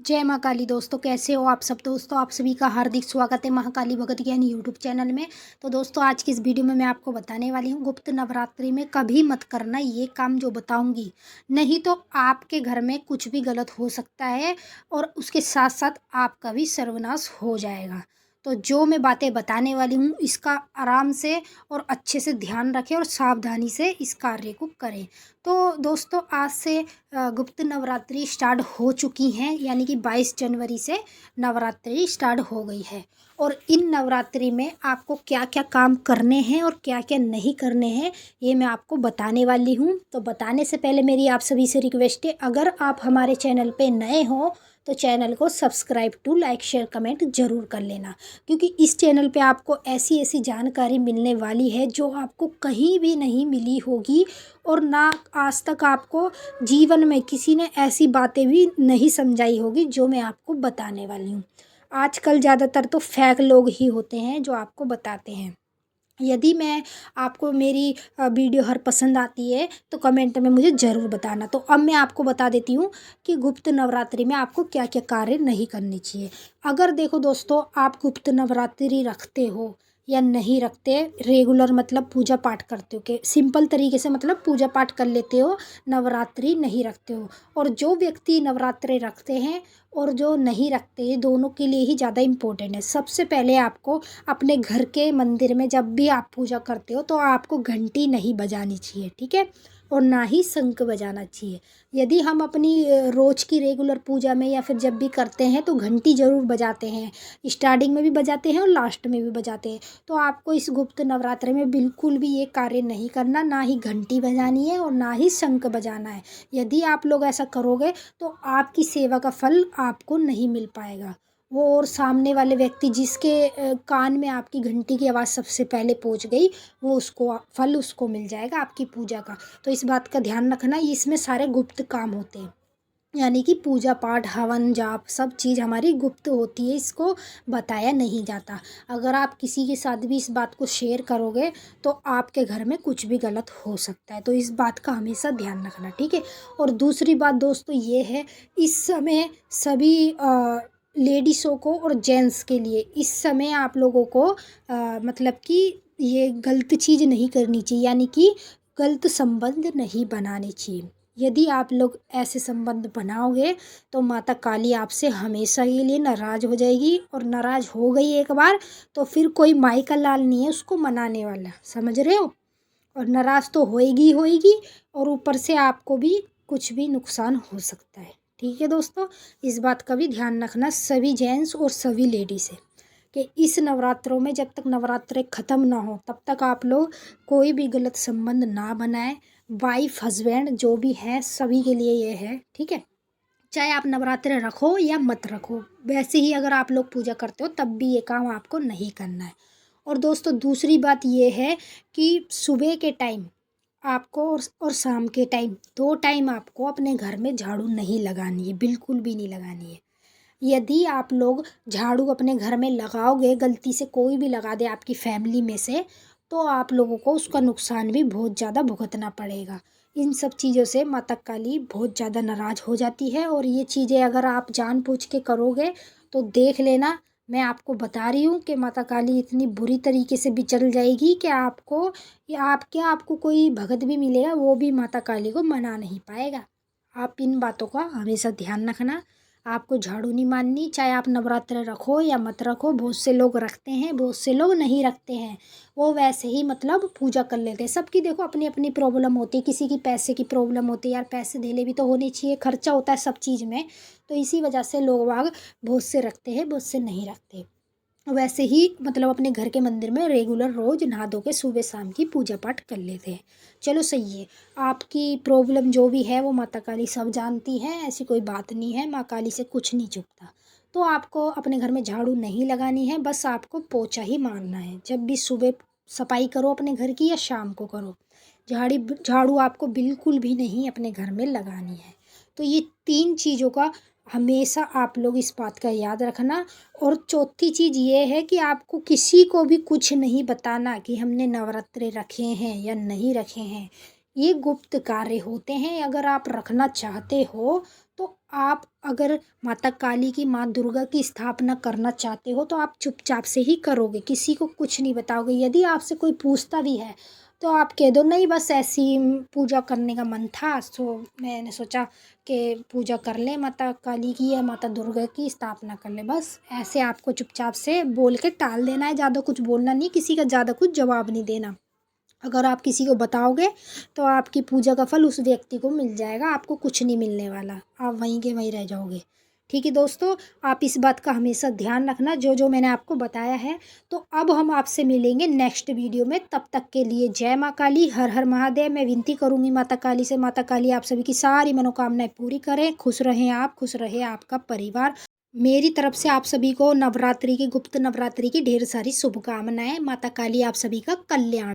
जय माँ काली। दोस्तों कैसे हो आप सब। दोस्तों आप सभी का हार्दिक स्वागत है महाकाली भगत ज्ञान यूट्यूब चैनल में। तो दोस्तों आज की इस वीडियो में मैं आपको बताने वाली हूँ गुप्त नवरात्रि में कभी मत करना ये काम जो बताऊंगी, नहीं तो आपके घर में कुछ भी गलत हो सकता है और उसके साथ साथ आपका भी सर्वनाश हो जाएगा। तो जो मैं बातें बताने वाली हूँ इसका आराम से और अच्छे से ध्यान रखें और सावधानी से इस कार्य को करें। तो दोस्तों आज से गुप्त नवरात्रि स्टार्ट हो चुकी हैं, यानी कि 22 जनवरी से नवरात्रि स्टार्ट हो गई है। और इन नवरात्रि में आपको क्या क्या काम करने हैं और क्या क्या नहीं करने हैं ये मैं आपको बताने वाली हूँ। तो बताने से पहले मेरी आप सभी से रिक्वेस्ट है, अगर आप हमारे चैनल पे नए हो तो चैनल को subscribe to like share comment ज़रूर कर लेना, क्योंकि इस चैनल पे आपको ऐसी ऐसी जानकारी मिलने वाली है जो आपको कहीं भी नहीं मिली होगी। और ना आज तक आपको जीवन में किसी ने ऐसी बातें भी नहीं समझाई होगी जो मैं आपको बताने वाली हूँ। आजकल ज़्यादातर तो फेक लोग ही होते हैं जो आपको बताते हैं। यदि मैं आपको मेरी वीडियो हर पसंद आती है तो कमेंट में मुझे ज़रूर बताना। तो अब मैं आपको बता देती हूँ कि गुप्त नवरात्रि में आपको क्या क्या कार्य नहीं करने चाहिए। अगर देखो दोस्तों आप गुप्त नवरात्रि रखते हो या नहीं रखते, रेगुलर मतलब पूजा पाठ करते हो, कि सिंपल तरीके से मतलब पूजा पाठ कर लेते हो, नवरात्रि नहीं रखते हो। और जो व्यक्ति नवरात्रि रखते हैं और जो नहीं रखते हैं दोनों के लिए ही ज़्यादा इम्पोर्टेंट है। सबसे पहले आपको अपने घर के मंदिर में जब भी आप पूजा करते हो तो आपको घंटी नहीं बजानी चाहिए, ठीक है, और ना ही शंख बजाना चाहिए। यदि हम अपनी रोज़ की रेगुलर पूजा में या फिर जब भी करते हैं तो घंटी ज़रूर बजाते हैं, स्टार्टिंग में भी बजाते हैं और लास्ट में भी बजाते हैं। तो आपको इस गुप्त नवरात्रि में बिल्कुल भी ये कार्य नहीं करना, ना ही घंटी बजानी है और ना ही शंख बजाना है। यदि आप लोग ऐसा करोगे तो आपकी सेवा का फल आपको नहीं मिल पाएगा। वो और सामने वाले व्यक्ति जिसके कान में आपकी घंटी की आवाज़ सबसे पहले पहुंच गई वो उसको फल उसको मिल जाएगा आपकी पूजा का। तो इस बात का ध्यान रखना, इसमें सारे गुप्त काम होते हैं, यानी कि पूजा पाठ हवन जाप सब चीज़ हमारी गुप्त होती है, इसको बताया नहीं जाता। अगर आप किसी के साथ भी इस बात को शेयर करोगे तो आपके घर में कुछ भी गलत हो सकता है। तो इस बात का हमेशा ध्यान रखना, ठीक है। और दूसरी बात दोस्तों ये है, इस समय सभी लेडीज़ों को और जेंट्स के लिए इस समय आप लोगों को मतलब कि ये गलत चीज़ नहीं करनी चाहिए, यानी कि गलत संबंध नहीं बनाने चाहिए। यदि आप लोग ऐसे संबंध बनाओगे तो माता काली आपसे हमेशा के लिए नाराज़ हो जाएगी, और नाराज़ हो गई एक बार तो फिर कोई माई का लाल नहीं है उसको मनाने वाला, समझ रहे हो। और नाराज़ तो होएगी होएगी और ऊपर से आपको भी कुछ भी नुकसान हो सकता है, ठीक है दोस्तों। इस बात का भी ध्यान रखना सभी जेंट्स और सभी लेडीज़ से, कि इस नवरात्रों में जब तक नवरात्रे ख़त्म ना हो तब तक आप लोग कोई भी गलत संबंध ना बनाएं। वाइफ हस्बैंड जो भी है सभी के लिए ये है, ठीक है। चाहे आप नवरात्रे रखो या मत रखो, वैसे ही अगर आप लोग पूजा करते हो तब भी ये काम आपको नहीं करना है। और दोस्तों दूसरी बात ये है कि सुबह के टाइम आपको और शाम के टाइम, दो टाइम आपको अपने घर में झाड़ू नहीं लगानी है, बिल्कुल भी नहीं लगानी है। यदि आप लोग झाड़ू अपने घर में लगाओगे, गलती से कोई भी लगा दे आपकी फैमिली में से, तो आप लोगों को उसका नुकसान भी बहुत ज़्यादा भुगतना पड़ेगा। इन सब चीज़ों से माता काली बहुत ज़्यादा नाराज़ हो जाती है, और ये चीज़ें अगर आप जानबूझ के करोगे तो देख लेना, मैं आपको बता रही हूँ कि माता काली इतनी बुरी तरीके से बिचल जाएगी कि आपको या आपको कोई भगत भी मिलेगा वो भी माता काली को मना नहीं पाएगा। आप इन बातों का हमेशा ध्यान रखना। आपको झाड़ू नहीं मारनी, चाहे आप नवरात्र रखो या मत रखो। बहुत से लोग रखते हैं, बहुत से लोग नहीं रखते हैं, वो वैसे ही मतलब पूजा कर लेते हैं। सबकी देखो अपनी अपनी प्रॉब्लम होती है, किसी की पैसे की प्रॉब्लम होती है, यार पैसे देने भी तो होने चाहिए, खर्चा होता है सब चीज़ में। तो इसी वजह से लोग बाग बहुत से रखते हैं, बहुत से नहीं रखते। वैसे ही मतलब अपने घर के मंदिर में रेगुलर रोज़ नहा धो के सुबह शाम की पूजा पाठ कर लेते हैं। चलो सही है, आपकी प्रॉब्लम जो भी है वो माता काली सब जानती हैं, ऐसी कोई बात नहीं है, माँ काली से कुछ नहीं छुपता। तो आपको अपने घर में झाड़ू नहीं लगानी है, बस आपको पोछा ही मारना है। जब भी सुबह सफाई करो अपने घर की या शाम को करो, झाड़ू आपको बिल्कुल भी नहीं अपने घर में लगानी है। तो ये तीन चीज़ों का हमेशा आप लोग इस बात का याद रखना। और चौथी चीज़ ये है कि आपको किसी को भी कुछ नहीं बताना कि हमने नवरात्रे रखे हैं या नहीं रखे हैं। ये गुप्त कार्य होते हैं, अगर आप रखना चाहते हो तो आप अगर माता काली की, माँ दुर्गा की स्थापना करना चाहते हो तो आप चुपचाप से ही करोगे, किसी को कुछ नहीं बताओगे। यदि आपसे कोई पूछता भी है तो आप कह दो नहीं बस ऐसी पूजा करने का मन था, सो मैंने सोचा कि पूजा कर ले माता काली की या माता दुर्गा की स्थापना कर ले। बस ऐसे आपको चुपचाप से बोल के टाल देना है, ज़्यादा कुछ बोलना नहीं, किसी का ज़्यादा कुछ जवाब नहीं देना। अगर आप किसी को बताओगे तो आपकी पूजा का फल उस व्यक्ति को मिल जाएगा, आपको कुछ नहीं मिलने वाला, आप वहीं के वहीं रह जाओगे। ठीक है दोस्तों, आप इस बात का हमेशा ध्यान रखना जो जो मैंने आपको बताया है। तो अब हम आपसे मिलेंगे नेक्स्ट वीडियो में, तब तक के लिए जय माँ काली, हर हर महादेव। मैं विनती करूँगी माता काली से, माता काली आप सभी की सारी मनोकामनाएं पूरी करें, खुश रहें आप, खुश रहे आपका परिवार। मेरी तरफ से आप सभी को नवरात्रि की, गुप्त नवरात्रि की ढेर सारी शुभकामनाएं। माता काली आप सभी का कल्याण